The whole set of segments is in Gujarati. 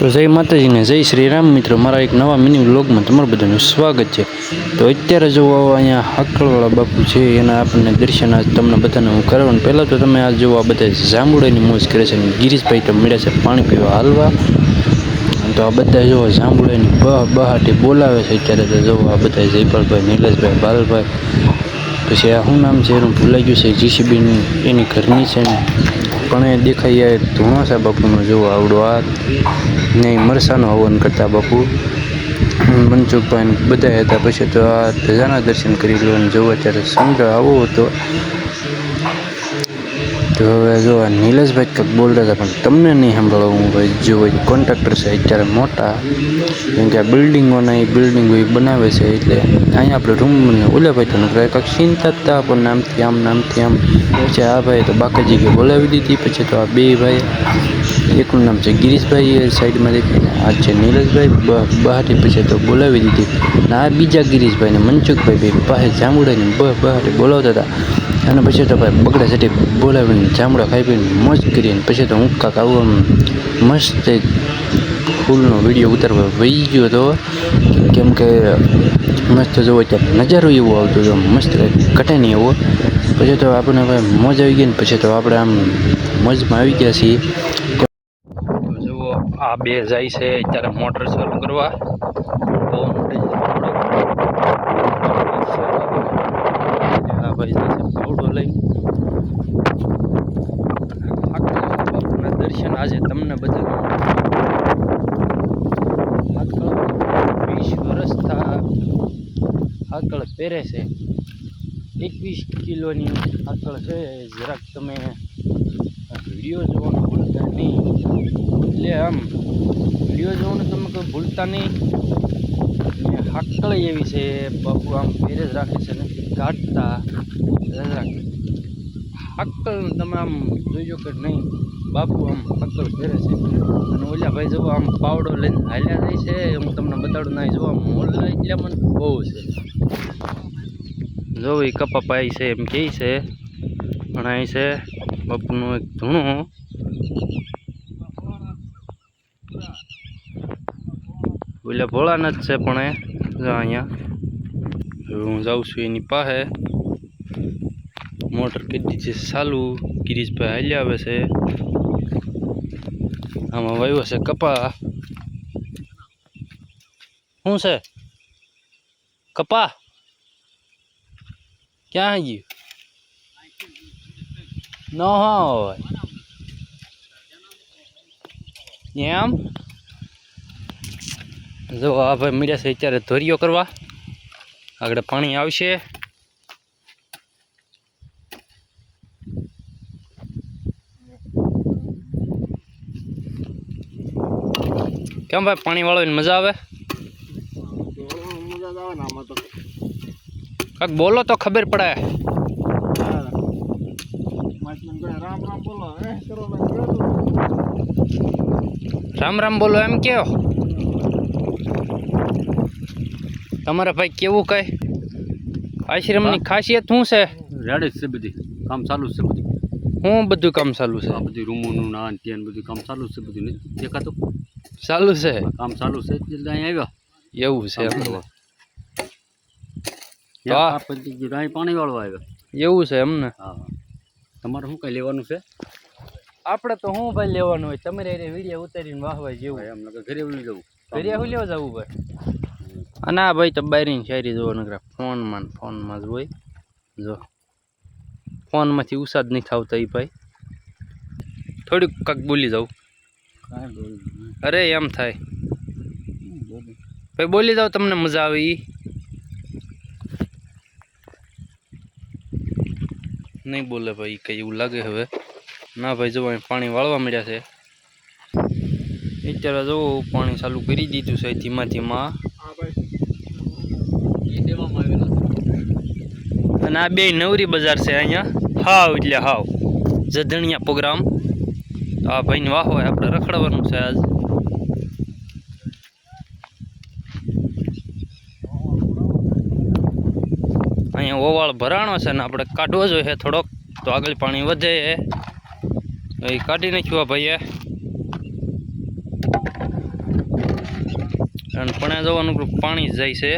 તો જય માતાજી ને જય શ્રી રામ મિત્રો, મારા એક નવા મિની વ્લોગમાં તમારું બધાનું સ્વાગત છે। તો અત્યારે જો અહીંયા હાકળવાળા બાપુ છે, એના આપણને દર્શન આજ તમને બધાને હું કરાવવાનું। પહેલાં તો તમે આ જો આ બધા જાંબુડાની મોજ કરે છે, ગિરીશભાઈ તો મળ્યા છે પાણી પીવા હાલવા। તો આ બધા જો જાંબુડાની બહાટી બોલાવે છે અત્યારે। તો જો આ બધા જયપાલભાઈ, નિલેશભાઈ, બાલભાઈ, પછી આ શું નામ છે એનું ભૂલાઈ ગયું છે, જીસીબીની એની ઘરની છે ને પણ એ દેખાય ધૂણો છે બાપુનો। જોવો આવડો હાથ નહીં, મરસાનો હવન કરતા બાપુ મનસુખભાઈ બધા હતા। પછી તો આ ધજાના દર્શન કરી લો અને જોવો અત્યારે સંઘ આવો હતો। તો હવે જો આ નિલેશભાઈ કંઈક બોલતા હતા પણ તમને નહીં સાંભળવા હું ભાઈ। જો કોન્ટ્રાક્ટર છે અત્યારે મોટા, કેમ કે આ બિલ્ડિંગોના એ બિલ્ડિંગો એ બનાવે છે, એટલે અહીંયા આપણે રૂમ ઓલા ભાઈ તો કંઈક ચિંતા હતા પણ નામથી આમ નામથી આમ। પછી આ ભાઈ તો બાકાજી કે બોલાવી દીધી। પછી તો આ બે ભાઈ, એકનું નામ છે ગિરીશભાઈ એ સાઈડમાં દેખાય, આ છે નિલેશભાઈ બહાટી, પછી તો બોલાવી દીધી। અને આ બીજા ગિરીશભાઈ ને મનસુખભાઈ બે પાસે જાંબુડાની બહાટી બોલાવતા હતા। અને પછી તો ભાઈ બગડા ચટી બોલાવીને જાંબુડા ખાઈ પીને મોજ કરીને પછી તો હું કાંક આવું મસ્ત એક ફૂલનો વિડીયો ઉતારવા વહી ગયો હતો, કેમ કે મસ્ત જોવો ત્યારે નજારો એવો આવતો હતો, મસ્ત ઘટે નહીં એવો। પછી તો આપણને ભાઈ મોજ આવી ગઈ ને પછી તો આપણે આમ મોજમાં આવી ગયા છીએ। જુઓ આ બે જાય છે અત્યારે મોટર ચાલુ કરવા। આ ભાઈ જાય છે પાવડો લઈ। બાપુના દર્શન આજે તમને બધા 20 વર્ષથી હાકળ પહેરે છે, 21 કિલોની હાકળ છે। જરાક તમે વિડીયો જોવાનું ભૂલતા નહીં, એટલે આમ વિડીયો જોવાનું તમે કોઈ ભૂલતા નહીં। હાકળ એવી છે બાપુ, આમ પહેરે જ રાખે છે, નથી કાઢતા। હાકળ તમે આમ જોઈજો કે નહીં, બાપુ આમ હાકળ પહેરે છે। અને ઓલા ભાઈ જુઓ આમ પાવડો લઈને હાલ્યા જાય છે, હું તમને બતાડું ના જોવા મોલ એટલે મને બહુ છે। જો એ કપા પાય છે એમ કહે છે, પણ અહીં છે બાપુનું એક ધૂણું। ઓલા ભોળાનાથ છે પણ એ અહીંયા હું જાઉં છું એની પાસે। મોટર કરી દીધી છે ચાલુ, ગિરીશભાઈ હાલ્યા આવે છે। આમાં વાવ્યો છે કપા। શું છે કપા ક્યાં ગયું? ન હોય એમ જો આ ભાઈ મળ્યા છે અત્યારે ધોરીઓ કરવા, આગળ પાણી આવશે। કેમ ભાઈ પાણી વાળવાની મજા આવે? કાક બોલો તો ખબર પડે। રામ રામ બોલો એમ કયો તમારા ભાઈ કેવું કઈ આશ્રમની ખાસિયત શું છે? રેડ જ છે બધી, કામ ચાલુ જ છે બધું। હું બધું કામ ચાલુ છે? આ બધી રૂમોનું ના ત્યાં બધું કામ ચાલુ જ છે, બધું નથી દેખાતું? ચાલુ છે, કામ ચાલુ છે એટલે અહીંયા આવ્યા। એવું છે અહીં પાણી વાળવા આવ્યા, એવું છે એમને? હા। તમારે શું કઈ લેવાનું છે? આપણે તો શું ભાઈ લેવાનું હોય, તમારે વિડીયો ઉતારીને વાહવા જેવું એમ ઘરે લઈ જવું, ઘરે શું લેવા જવું ભાઈ? અને આ ભાઈ તો બારીની શાયરી જોવો નકરા ફોનમાં જ હોય। જો ફોનમાંથી ઉસાદ નહીં થાવતા એ ભાઈ, થોડીક કાંક બોલી જાઉં। અરે એમ થાય ભાઈ, બોલી જાઓ તમને મજા આવે એ નહીં બોલે ભાઈ, કઈ એવું લાગે હવે ના ભાઈ। જો પાણી વાળવા મળ્યા છે અત્યારે, જો પાણી ચાલુ કરી દીધું છે ધીમા ધીમા। અને આ બે નવરી બજાર છે અહીંયા, હાવ એટલે હાવ જધણિયા પ્રોગ્રામ। આ ભાઈને વાહ હોય આપણે રખડવાનું છે આજ। અહીંયા ઓવાળ ભરાણો છે ને આપણે કાઢવો જોઈએ થોડોક, તો આગળ પાણી વધે એ કાઢી નાખ્યું ભાઈએ। અને પણ જવાનું પાણી જ જાય છે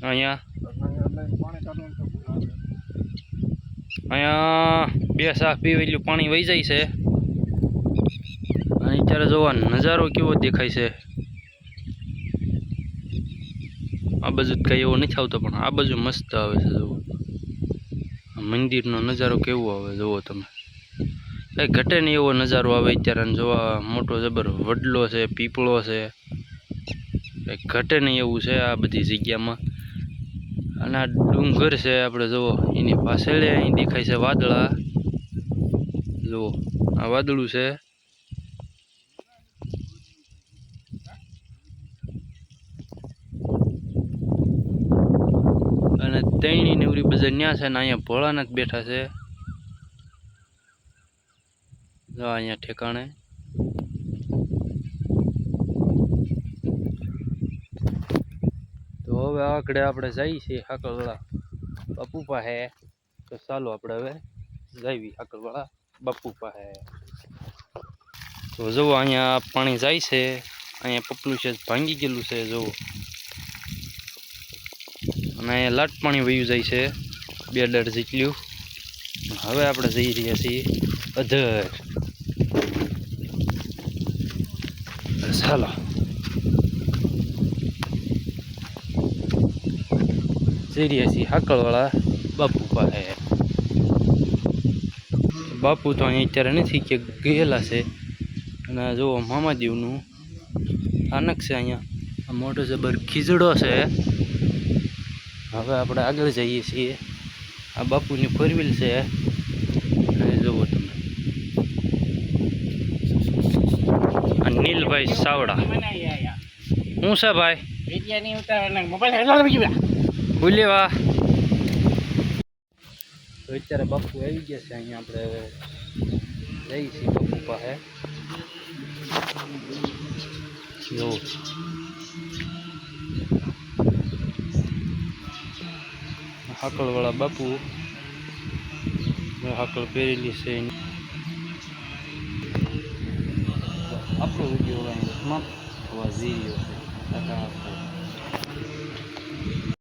અહીંયા બે સાફ પીવે એટલું પાણી વહી જાય છે અને અત્યારે જોવા નજારો કેવો દેખાય છે આ બાજુ કઈ એવો નથી આવતો પણ આ બાજુ મસ્ત આવે છે જુઓ મંદિરનો નજારો કેવો આવે જુઓ તમે કઈ ઘટે નહીં એવો નજારો આવે અત્યારે જોવા મોટો જબર વડલો છે પીપળો છે કઈ ઘટે નહીં એવું છે આ બધી જગ્યામાં અને આ ડુંગર છે આપણે જુઓ એની પાછળ અહીં દેખાય છે વાદળા જુઓ આ વાદળું છે અને તૈણી નેવરી બજાર ન્યા છે ને અહીંયા ભોળાનાથ બેઠા છે જો અહીંયા ઠેકાણે તો હવે આગળ આપણે જઈએ છીએ હાકલવાળા બાપુ પાસે તો ચાલો આપણે હવે જઈએ હાકલવાળા બાપુ પાસે તો જુઓ અહીંયા પાણી જાય છે અહીંયા પપલું છે ભાંગી ગયેલું છે જુઓ અને અહીંયા લાટ પાણી વયું જાય છે 2 ડર જેટલું હવે આપણે જઈ રહ્યા છીએ અધર ચાલો જઈ રહ્યા છીએ હાકલવાળા બાપુ પાસે બાપુ તો અહીં અત્યારે નથી કે ગયેલા છે અને જુઓ મામાદેવનું સ્થાનક છે અહીંયા આ મોટો જબર ખીજડો છે હવે આપણે આગળ જઈએ છીએ આ બાપુની 4 વ્હીલ છે અને જુઓ તમે આ નીલભાઈ સાવડા શું છે ભાઈ બોલ્યા તો અત્યારે બાપુ આવી ગયા છે અહીંયા આપણે જઈએ છીએ બાપુ પાસે જુઓ હાકલવાળા બાપુ હાકલ પહેરેલી છે આપણો વિડીયો સમાપ્ત થવા જઈ રહ્યો છે.